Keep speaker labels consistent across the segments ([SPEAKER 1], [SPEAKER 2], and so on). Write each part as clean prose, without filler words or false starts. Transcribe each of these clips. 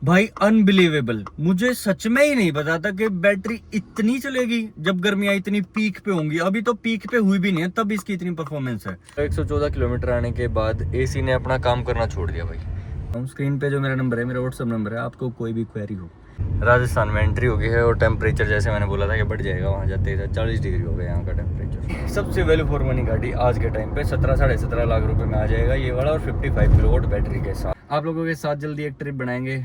[SPEAKER 1] भाई अनबिलीवेबल, मुझे सच में ही नहीं पता था कि बैटरी इतनी चलेगी जब गर्मियां इतनी पीक पे होंगी। अभी तो पीक पे हुई भी नहीं है तब इसकी इतनी परफॉर्मेंस है। 114 किलोमीटर आने के बाद एसी ने अपना काम करना छोड़ दिया भाई। स्क्रीन पे जो मेरा नंबर है, मेरा व्हाट्सएप नंबर है, आपको कोई भी क्वेरी हो। राजस्थान में एंट्री हो गई है और टेम्परेचर जैसे मैंने बोला था कि बढ़ जाएगा, वहाँ जाते 40 डिग्री हो गया यहाँ का टेम्परेचर। सबसे वैल्यू फॉर मनी गाड़ी आज के टाइम पे 17-17.5 लाख रुपए में आ जाएगा ये वाला, और 55 किलोवाट बैटरी के साथ। आप लोगों के साथ जल्दी एक ट्रिप बनाएंगे।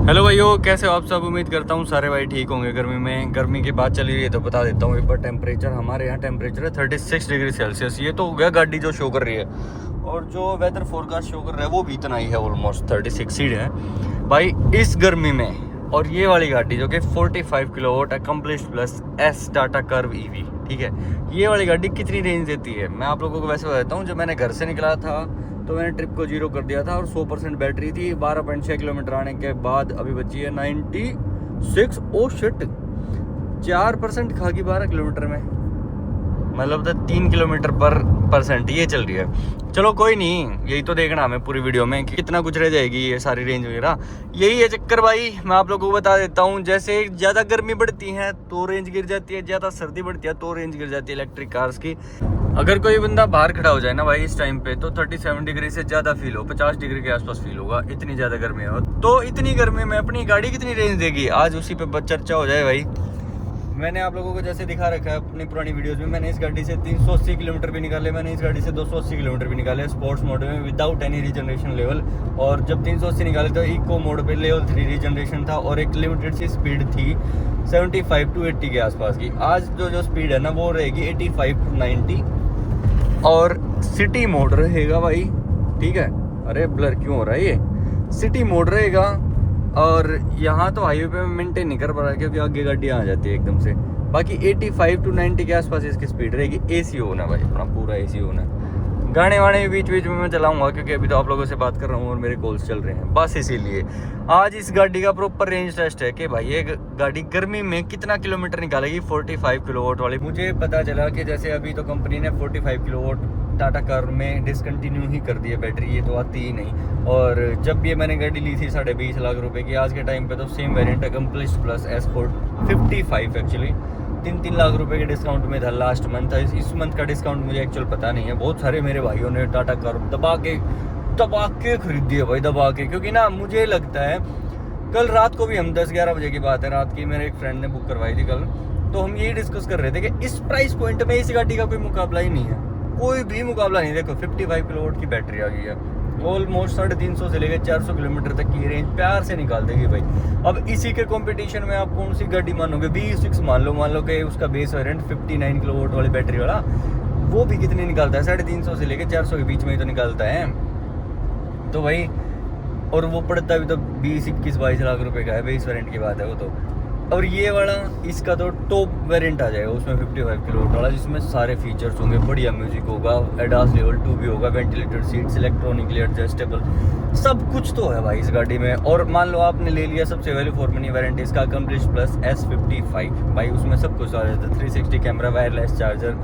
[SPEAKER 1] हेलो भाइयों, कैसे हो आप सब? उम्मीद करता हूँ सारे भाई ठीक होंगे। गर्मी में, गर्मी की बात चली रही है तो बता देता हूँ एक बार टेम्परेचर। हमारे यहाँ टेम्परेचर है 36 डिग्री सेल्सियस। ये तो हो गया गाड़ी जो शो कर रही है, और जो वेदर फोरकास्ट शो कर रहा है वो भी इतना ही है, ऑलमोस्ट 36 ही है भाई इस गर्मी में। और ये वाली गाड़ी जो कि 45 kilowatt accomplished plus S Tata Curvv EV, ठीक है, ये वाली गाड़ी कितनी रेंज देती है मैं आप लोगों को वैसे बताता हूँ। जब मैंने घर से निकला था तो मैंने ट्रिप को 0 कर दिया था और 100% बैटरी थी। 12.6 किलोमीटर आने के बाद अभी बची है 96। ओ शिट, 4% खा गई 12 किलोमीटर में, मतलब 3 किलोमीटर पर परसेंट ये चल रही है। चलो कोई नहीं, यही तो देखना हमें पूरी वीडियो में कि कितना कुछ रह जाएगी ये सारी रेंज वगैरह। यही है चक्कर भाई, मैं आप लोगों को बता देता हूँ। जैसे ज़्यादा गर्मी बढ़ती है तो रेंज गिर जाती है, ज़्यादा सर्दी बढ़ती है तो रेंज गिर जाती है इलेक्ट्रिक कार्स की। अगर कोई बंदा बाहर खड़ा हो जाए ना भाई इस टाइम पे, तो 37 डिग्री से ज़्यादा फील हो, 50 डिग्री के आसपास फील होगा, इतनी ज़्यादा गर्मी हो। तो इतनी गर्मी में अपनी गाड़ी कितनी रेंज देगी, आज उसी पे चर्चा हो जाए भाई। मैंने आप लोगों को जैसे दिखा रखा है अपनी पुरानी वीडियोस में, मैंने इस गाड़ी से 380 किलोमीटर भी निकाले, मैंने इस गाड़ी से 280 किलोमीटर भी निकाले स्पोर्ट्स मोड में विदाउट एनी रीजनरेशन लेवल। और जब 380 निकाले तो इको मोड पे लेवल 3 रीजनरेशन था, और एक लिमिटेड सी स्पीड थी 75 to 80 के आसपास की। आज जो स्पीड है ना वो रहेगी 85 to 90, और सिटी मोड रहेगा भाई, ठीक है। अरे ब्लर क्यों हो रहा है ये, सिटी मोड रहेगा। और यहाँ तो हाईवे पे मेंटेन नहीं कर पा रहा है क्योंकि आगे गाड़ियाँ आ जाती है एकदम से। बाकी 85 to 90 के आसपास इसकी स्पीड रहेगी। एसी होना भाई, अपना पूरा एसी होना। गाने वाने बीच बीच में मैं चलाऊंगा क्योंकि अभी तो आप लोगों से बात कर रहा हूँ और मेरे कॉल्स चल रहे हैं, बस इसीलिए। आज इस गाड़ी का प्रॉपर रेंज टेस्ट है कि भाई ये गाड़ी गर्मी में कितना किलोमीटर निकालेगी 45 किलोवाट वाली। मुझे पता चला कि जैसे अभी तो कंपनी ने 45 किलोवाट टाटा कार में डिसकंटिन्यू ही कर दी है बैटरी, ये तो आती ही नहीं। और जब ये मैंने गाड़ी ली थी 20.5 लाख रुपए की, आज के टाइम पे तो same variant accomplished plus S4 55 actually 3 lakh रुपए के डिस्काउंट में था लास्ट मंथ। इस मंथ का डिस्काउंट मुझे एक्चुअल पता नहीं है। बहुत सारे मेरे भाइयों ने टाटा कार दबा के खरीदी है भाई, दबा के। क्योंकि ना मुझे लगता है, कल रात को भी हम 10-11 बजे की बात है रात की, मेरे एक फ्रेंड ने बुक करवाई थी कल, तो हम यही डिस्कस कर रहे थे कि इस प्राइस पॉइंट में इस गाड़ी का कोई मुकाबला ही नहीं है, कोई भी मुकाबला नहीं। देखो 55 किलोवाट की बैटरी आ गई है, ऑलमोस्ट 350 से लेकर 400 किलोमीटर तक की रेंज प्यार से निकाल देगी भाई। अब इसी के कंपटीशन में आप कौन सी गाड़ी मानोगे? V6 मान लो कि उसका बेस वेरिएंट 59 किलोवाट वाली बैटरी वाला, वो भी कितनी निकालता है? 350 से लेकर 400 के बीच में ही तो निकालता है। तो भाई, और वो पड़ता भी तो 20-21-22 लाख रुपए का है, बेस वेरिएंट की बात है वो तो। और ये वाला इसका तो टॉप वेरिएंट आ जाएगा उसमें 55 किलोवाट वाला, जिसमें सारे फीचर्स होंगे, बढ़िया म्यूजिक होगा, एडास लेवल 2 भी होगा, वेंटिलेटेड सीट्स, इलेक्ट्रॉनिकली एडजस्टेबल, सब कुछ तो है भाई इस गाड़ी में। और मान लो आपने ले लिया सबसे वैल्यू फॉर मनी वेरिएंट इसका अकम्प्लिश्ड प्लस S55 भाई, उसमें सब कुछ आ जाता है। 360 कैमरा, वायरलेस चार्जर,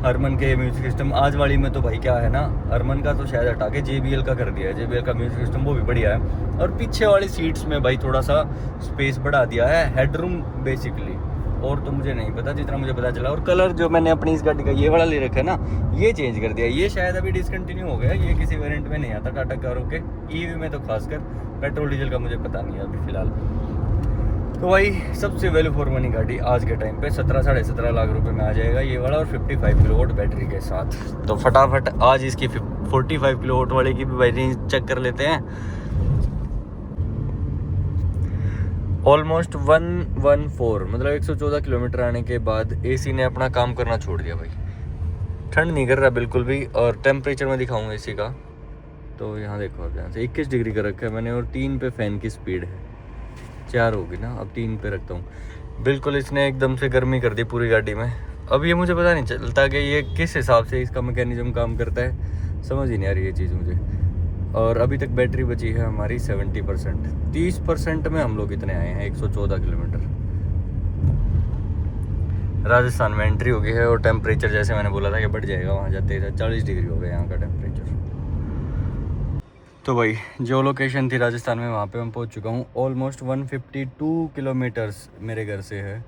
[SPEAKER 1] हरमन के म्यूजिक सिस्टम। आज वाली में तो भाई क्या है ना, हरमन का तो शायद हटा के JBL का कर दिया है, JBL का म्यूजिक सिस्टम वो भी बढ़िया है। और पीछे वाली सीट्स में भाई थोड़ा सा स्पेस बढ़ा दिया है, हेडरूम बेसिकली, और तो मुझे नहीं पता, जितना मुझे पता चला। और कलर जो मैंने अपनी इस गाड़ी का ये वाला ले रखा है ना, ये चेंज कर दिया। ये शायद अभी डिसकंटिन्यू हो गया, ये किसी वेरिएंट में नहीं आता टाटा कारों के, ईवी में तो खासकर, पेट्रोल डीजल का मुझे पता नहीं है अभी फिलहाल। तो भाई सबसे वैल्यू फॉर मनी गाड़ी आज के टाइम पे 17-17.5 लाख रुपए में आ जाएगा ये वाला, और 55 किलोवाट बैटरी के साथ। तो फटाफट आज इसकी 45 किलोवाट वाले की भी बैटरी चेक कर लेते हैं। ऑलमोस्ट 114, मतलब 114 किलोमीटर आने के बाद एसी ने अपना काम करना छोड़ दिया भाई। ठंड नहीं कर रहा बिल्कुल भी, और टेम्परेचर में दिखाऊंगा एसी का, तो यहाँ देखो आप, यहाँ से 21 डिग्री का रखा है मैंने, और 3 पे फ़ैन की स्पीड है, 4 होगी ना, अब 3 पे रखता हूँ। बिल्कुल इसने एकदम से गर्मी कर दी पूरी गाड़ी में। अब ये मुझे पता नहीं चलता कि ये किस हिसाब से इसका मैकेनिज्म काम करता है, समझ ही नहीं आ रही ये चीज़ मुझे। और अभी तक बैटरी बची है हमारी 70%, 30% में हम लोग इतने आए हैं 114 किलोमीटर। राजस्थान में एंट्री हो गई है और टेम्परेचर जैसे मैंने बोला था कि बढ़ जाएगा, वहाँ जाते 40 डिग्री हो गया यहाँ का टेम्परेचर। तो भाई जो लोकेशन थी राजस्थान में वहाँ पे मैं पहुँच चुका हूँ। ऑलमोस्ट 152 किलोमीटर्स मेरे घर से है।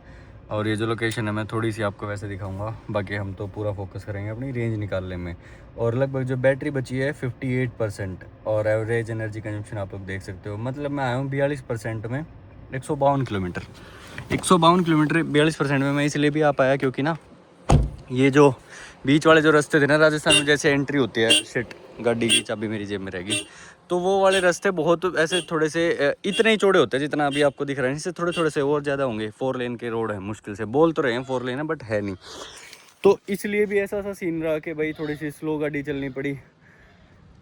[SPEAKER 1] और ये जो लोकेशन है मैं थोड़ी सी आपको वैसे दिखाऊंगा, बाकी हम तो पूरा फोकस करेंगे अपनी रेंज निकालने में। और लगभग जो बैटरी बची है 58% और एवरेज एनर्जी कंजम्पशन आप लोग देख सकते हो। मतलब मैं आया हूँ 42% में 152 किलोमीटर। 152 किलोमीटर 42% में मैं इसलिए भी आ पाया क्योंकि ना ये जो बीच वाले जो रास्ते थे ना राजस्थान में, जैसे एंट्री होती है, शिट गाड़ी की चाबी मेरी जेब में रहेगी, तो वो वाले रास्ते बहुत ऐसे थोड़े से इतने ही चौड़े होते हैं जितना अभी आपको दिख रहा है, इससे थोड़े थोड़े से और ज़्यादा होंगे। 4 लेन के रोड है, मुश्किल से बोल तो रहे हैं 4 लेन है बट है नहीं। तो इसलिए भी ऐसा सा सीन रहा कि भाई थोड़ी सी स्लो गाड़ी चलनी पड़ी।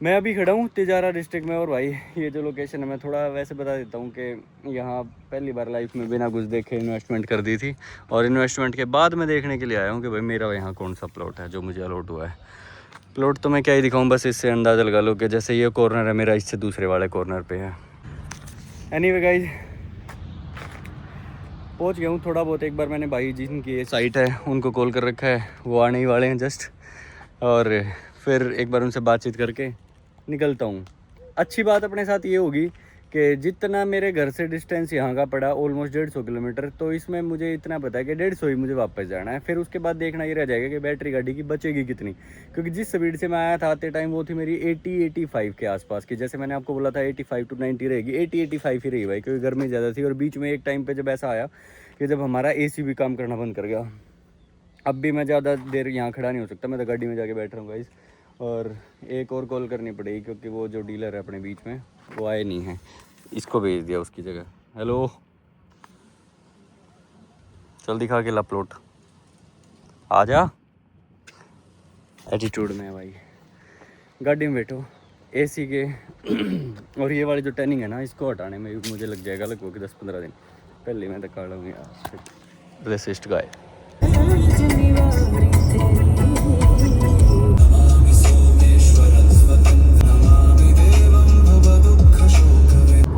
[SPEAKER 1] मैं अभी खड़ा हूँ तिजारा डिस्ट्रिक्ट में। और भाई ये जो लोकेशन है मैं थोड़ा वैसे बता देता हूँ कि यहाँ पहली बार लाइफ में बिना कुछ देखे इन्वेस्टमेंट कर दी थी, और इन्वेस्टमेंट के बाद मैं देखने के लिए आया हूँ कि भाई मेरा यहाँ कौन सा प्लॉट है जो मुझे अलॉट हुआ है। प्लॉट तो मैं क्या ही दिखाऊँ, बस इससे अंदाज़ा लगा लो कि जैसे ये कॉर्नर है मेरा, इससे दूसरे वाले कॉर्नर पे है। एनीवे गाइज पहुँच गया हूँ थोड़ा बहुत। एक बार मैंने भाई जिनकी ये साइट है उनको कॉल कर रखा है, वो आने ही वाले हैं जस्ट, और फिर एक बार उनसे बातचीत करके निकलता हूँ। अच्छी बात अपने साथ ये होगी कि जितना मेरे घर से डिस्टेंस यहाँ का पड़ा ऑलमोस्ट 150 किलोमीटर, तो इसमें मुझे इतना पता है कि 150 ही मुझे वापस जाना है। फिर उसके बाद देखना ये रह जाएगा कि बैटरी गाड़ी की बचेगी कितनी, क्योंकि जिस स्पीड से मैं आया था आते टाइम वो थी मेरी 80-85 के आसपास की। जैसे मैंने आपको बोला था 85 to 90 रहेगी, 80-85 ही रही भाई, क्योंकि गर्मी ज़्यादा थी। और बीच में एक टाइम पर जब ऐसा आया कि जब हमारा AC भी काम करना बंद कर गया। अब भी मैं ज़्यादा देर यहाँ खड़ा नहीं हो सकता, मैं तो गाड़ी में जाके बैठ रहा हूँ गाइस। और एक और कॉल करनी पड़ेगी क्योंकि वो जो डीलर है अपने बीच में वो आए नहीं है, इसको भेज दिया उसकी जगह। हेलो, चल दिखा के ला प्लॉट, आ जा। एटीट्यूड में है भाई, गाड़ी में बैठो AC के और ये वाली जो टर्निंग है ना, इसको हटाने में मुझे लग जाएगा लगभग 10-15 दिन। पहले मैं तो काढ़ा हूँ यार, रेसिस्ट गाय।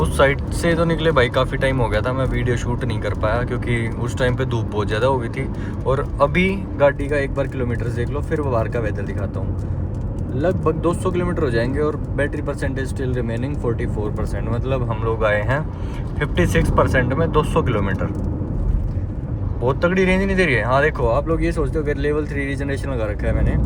[SPEAKER 1] उस साइड से तो निकले भाई काफ़ी टाइम हो गया था, मैं वीडियो शूट नहीं कर पाया क्योंकि उस टाइम पे धूप बहुत ज़्यादा हो गई थी। और अभी गाड़ी का एक बार किलोमीटर देख लो, फिर बाहर का वेदर दिखाता हूँ। लगभग 200 किलोमीटर हो जाएंगे और बैटरी परसेंटेज स्टिल रिमेनिंग 44%। मतलब हम लोग आए हैं 56% में 200 किलोमीटर। बहुत तगड़ी रेंज नहीं दे रही है। हाँ देखो, आप लोग ये सोचते हो कि लेवल 3 रीजनरेशन लगा रखा है मैंने,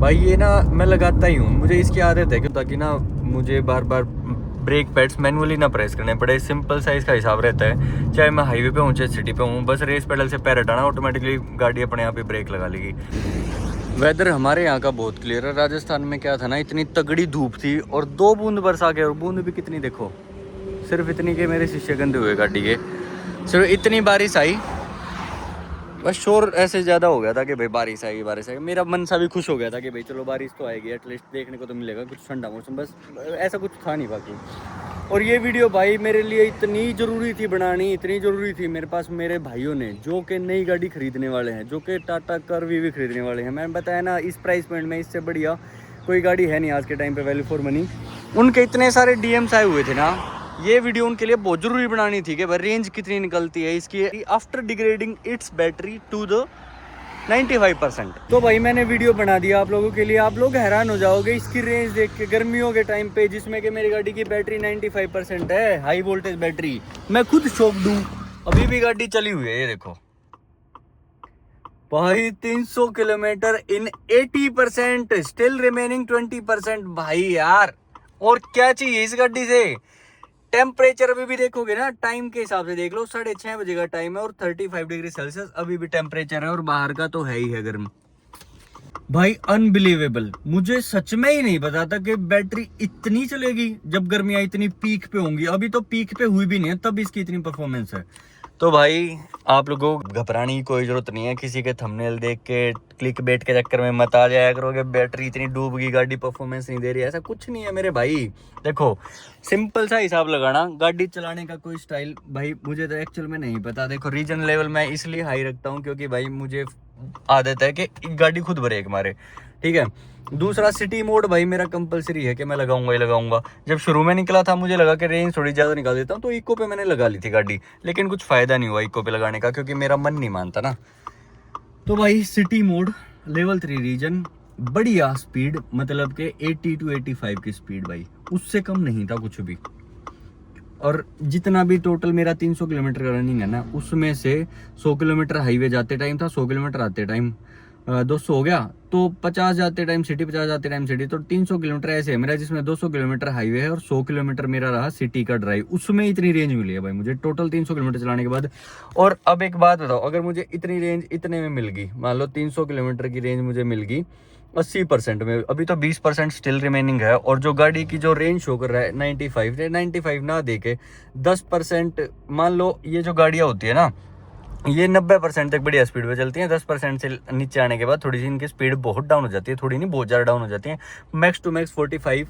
[SPEAKER 1] भाई ये ना मैं लगाता ही हूँ, मुझे इसकी आदत है कि ताकि ना मुझे बार बार ब्रेक पैड्स मैनुअली ना प्रेस करने पड़े। सिंपल साइज का हिसाब रहता है, चाहे मैं हाईवे पे हूँ चाहे सिटी पे हूँ, बस रेस पेडल से पैर हटाना, ऑटोमेटिकली गाड़ी अपने आप ही ब्रेक लगा लेगी। वेदर हमारे यहाँ का बहुत क्लियर है। राजस्थान में क्या था ना, इतनी तगड़ी धूप थी और 2 बूंद बरसा के, और बूंद भी कितनी देखो, सिर्फ इतनी के मेरे शीशे गंदे हुए गाड़ी के, सिर्फ इतनी बारिश आई, बस शोर ऐसे ज़्यादा हो गया था कि भाई बारिश आएगी बारिश आएगी। मेरा मन सा भी खुश हो गया था कि भाई चलो बारिश तो आएगी, एटलीस्ट देखने को तो मिलेगा कुछ ठंडा मौसम, बस ऐसा कुछ था नहीं बाकी। और ये वीडियो भाई मेरे लिए इतनी ज़रूरी थी बनानी, इतनी ज़रूरी थी। मेरे पास मेरे भाइयों ने जो कि नई गाड़ी खरीदने वाले हैं, जो कि टाटा कर्वी भी खरीदने वाले हैं, मैंने बताया ना इस प्राइस पॉइंट में इससे बढ़िया कोई गाड़ी है नहीं आज के टाइम पे, वैल्यू फॉर मनी। उनके इतने सारे DMs आए हुए थे ना, ये वीडियो उनके लिए बहुत जरूरी बनानी थी कि भाई रेंज कितनी निकलती है इसकी after degrading its battery to the 95%। तो भाई मैंने वीडियो बना दिया आप लोगों के लिए। आप लोग हैरान हो जाओगे इसकी रेंज देख के, गर्मियों के टाइम पे जिसमें कि मेरी गाड़ी की बैटरी 95% है, हाई वोल्टेज बैटरी। मैं खुद शौक दूं, अभी भी गाड़ी चली हुई है, ये देखो भाई 300 किलोमीटर इन 80%, स्टिल रिमेनिंग 20%। भाई यार और क्या चाहिए इस गाड़ी से। टेम्परेचर अभी भी देखोगे ना, टाइम के हिसाब से देख लो, 6:30 बजे का टाइम है और 35 डिग्री सेल्सियस अभी भी टेम्परेचर है, और बाहर का तो है ही है गर्म। भाई अनबिलीवेबल, मुझे सच में ही नहीं पता था कि बैटरी इतनी चलेगी जब गर्मियां इतनी पीक पे होंगी। अभी तो पीक पे हुई भी नहीं है तब इसकी इतनी परफॉर्मेंस है। तो भाई आप लोगों को घबराने की कोई जरूरत नहीं है, किसी के थंबनेल देख के क्लिक बेट के चक्कर में मत आ जाया करोगे बैटरी इतनी डूब गई, गाड़ी परफॉर्मेंस नहीं दे रही है, ऐसा कुछ नहीं है मेरे भाई। देखो सिंपल सा हिसाब लगाना, गाड़ी चलाने का कोई स्टाइल भाई मुझे तो एक्चुअल में नहीं पता। देखो रीजन लेवल मैं इसलिए हाई रखता हूँ क्योंकि भाई मुझे आदत है कि गाड़ी खुद ब्रेक मारे, ठीक है। दूसरा सिटी मोड भाई मेरा कंपलसरी है कि मैं लगाऊंगा ही लगाऊंगा। जब शुरू में निकला था मुझे लगा कि रेंज थोड़ी ज़्यादा निकाल देता हूँ, तो इको पे मैंने लगा ली थी गाड़ी, लेकिन कुछ फ़ायदा नहीं हुआ इको पे लगाने का क्योंकि मेरा मन नहीं मानता ना। तो भाई सिटी मोड लेवल 3 रीजन, बढ़िया स्पीड, मतलब कि 80 to 85 की स्पीड भाई, उससे कम नहीं था कुछ भी। और जितना भी टोटल मेरा 300 किलोमीटर का रनिंग है ना, उसमें से 100 किलोमीटर हाईवे जाते टाइम था, 100 किलोमीटर आते टाइम 200 हो गया, तो 50 जाते टाइम सिटी, 50 जाते टाइम सिटी, तो 300 किलोमीटर ऐसे है मेरा, जिसमें 200 किलोमीटर हाईवे है और 100 किलोमीटर मेरा रहा सिटी का ड्राइव। उसमें इतनी रेंज मिली है भाई मुझे टोटल 300 किलोमीटर चलाने के बाद। और अब एक बात बताओ, अगर मुझे इतनी रेंज इतने में मिल गई, मान लो 300 किलोमीटर की रेंज मुझे मिल गई 80% में, अभी तो 20% स्टिल रिमेनिंग है, और जो गाड़ी की जो रेंज शो कर रहा है 95 ना दे के 10%, मान लो ये जो गाड़ियाँ होती है ना, ये 90% तक बढ़िया स्पीड पे चलती हैं, 10% से नीचे आने के बाद थोड़ी सी इनकी स्पीड बहुत डाउन हो जाती है, थोड़ी नहीं बहुत ज़्यादा डाउन हो जाती है। मैक्स टू मैक्स 45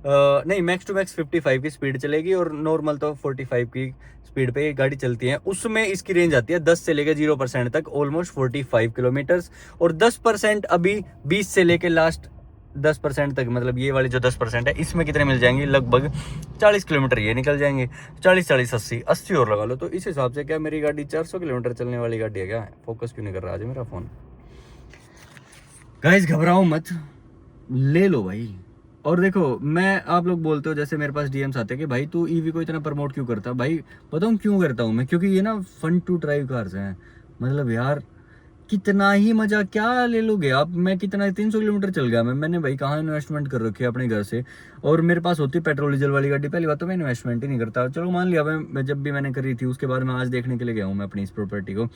[SPEAKER 1] नहीं, मैक्स टू मैक्स 55 की स्पीड चलेगी, और नॉर्मल तो 45 की स्पीड पे ये गाड़ी चलती है। उसमें इसकी रेंज आती है 10 से लेकर 0% तक, ऑलमोस्ट 45 किलोमीटर्स। और 10% अभी 20 से लेकर लास्ट 10% तक, मतलब ये वाली जो 10% है, इसमें कितने मिल जाएंगे, लगभग 40 किलोमीटर ये निकल जाएंगे, 40 80 और लगा लो। तो इस हिसाब से क्या मेरी गाड़ी 400 किलोमीटर चलने वाली गाड़ी है क्या? फोकस क्यों नहीं कर रहा आज मेरा फोन? गाइस घबराओ मत, ले लो भाई। और देखो, मैं, आप लोग बोलते हो जैसे मेरे पास डीएम्स आते हैं कि भाई तू ईवी को इतना प्रमोट क्यों करता? भाई बताऊँ क्यों करता हूँ मैं? क्योंकि ये ना फन टू ड्राइव कार्स हैं। मतलब यार कितना ही मजा, क्या ले लोगे आप? मैं कितना 300 किलोमीटर चल गया मैंने भाई कहाँ इन्वेस्टमेंट कर रखी है अपने घर से। और मेरे पास होती पेट्रोल डीजल वाली गाड़ी, पहली बात तो मैं इन्वेस्टमेंट ही नहीं करता। चलो मान लिया, मैं जब भी मैंने करी थी उसके बाद मैं आज देखने के लिए गया हूँ मैं अपनी इस प्रॉपर्टी को।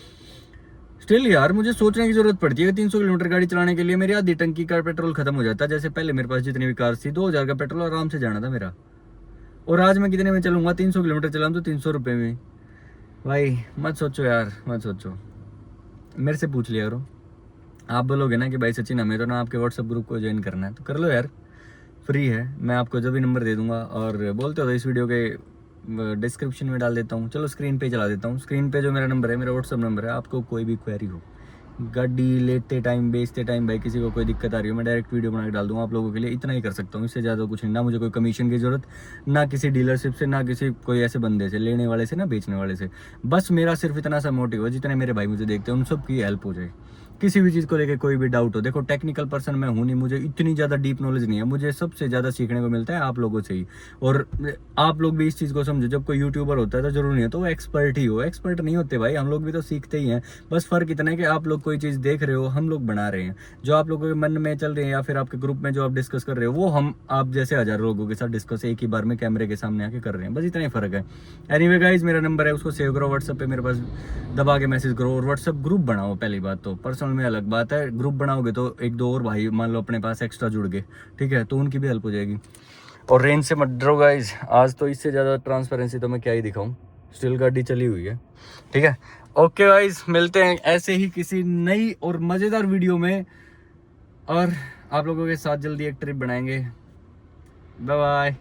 [SPEAKER 1] स्टिल यार मुझे सोचने की जरूरत पड़ती है 300 किलोमीटर गाड़ी चलाने के लिए मेरी आधी टंकी का पेट्रोल खत्म हो जाता है। जैसे पहले मेरे पास जितनी भी कार थी 2000 का पेट्रोल आराम से जाना था मेरा, और आज मैं कितने में चलूंगा? 300 किलोमीटर चलाऊँ तो 300 रुपये में। भाई मत सोचो यार, मत सोचो, मेरे से पूछ लिया करो। आप बोलोगे ना कि भाई सचिन हमें तो ना आपके व्हाट्सएप ग्रुप को ज्वाइन करना है, तो कर लो यार, फ्री है, मैं आपको जब भी नंबर दे दूंगा। और बोलते हो तो इस वीडियो के डिस्क्रिप्शन में डाल देता हूँ, चलो स्क्रीन पे चला देता हूँ। स्क्रीन पे जो मेरा नंबर है, मेरा व्हाट्सएप नंबर है। आपको कोई भी क्वेरी हो, गाड़ी लेते टाइम बेचते टाइम भाई किसी को कोई दिक्कत आ रही हो, मैं डायरेक्ट वीडियो बना के डाल दूंगा आप लोगों के लिए। इतना ही कर सकता हूँ, इससे ज़्यादा कुछ नहीं। ना मुझे कोई कमीशन की ज़रूरत, ना किसी डीलरशिप से, ना किसी कोई ऐसे बंदे से, लेने वाले से, ना बेचने वाले से। बस मेरा सिर्फ इतना सा मोटिव है, जितने मेरे भाई मुझे देखते हैं उन सब की हेल्प हो जाए। किसी भी चीज़ को लेकर कोई भी डाउट हो, देखो टेक्निकल पर्सन मैं हूँ नहीं, मुझे इतनी ज़्यादा डीप नॉलेज नहीं है, मुझे सबसे ज़्यादा सीखने को मिलता है आप लोगों से ही। और आप लोग भी इस चीज़ को समझो, जब कोई यूट्यूबर होता है तो जरूरी नहीं है तो वो एक्सपर्ट ही हो, एक्सपर्ट नहीं होते भाई, हम लोग भी तो सीखते ही हैं। बस फ़र्क इतना है कि आप लोग कोई चीज़ देख रहे हो, हम लोग बना रहे हैं। जो आप लोगों के मन में चल रहे हैं या फिर आपके ग्रुप में जो आप डिस्कस कर रहे हो, वो हम आप जैसे हज़ारों लोगों के साथ डिस्कस एक ही बार में कैमरे के सामने आके कर रहे हैं, बस इतना ही फ़र्क है। एनीवे गाइज, मेरा नंबर है, उसको सेव करो, व्हाट्सएप पे मेरे पास दबा के मैसेज करो, और व्हाट्सएप ग्रुप बनाओ। पहली बात तो पर्सनल में अलग बात है, ग्रुप बनाओगे तो एक दो और भाई मान लो अपने पास एक्स्ट्रा जुड़ गए, ठीक है, तो उनकी भी हेल्प हो जाएगी। और रेंज से मत डरो गाइज, आज तो इससे ज़्यादा ट्रांसपेरेंसी तो मैं क्या ही दिखाऊं, स्टिल गाड़ी चली हुई है, ठीक है। ओके गाइज, मिलते हैं ऐसे ही किसी नई और मज़ेदार वीडियो में, और आप लोगों के साथ जल्दी एक ट्रिप बनाएंगे। Bye bye.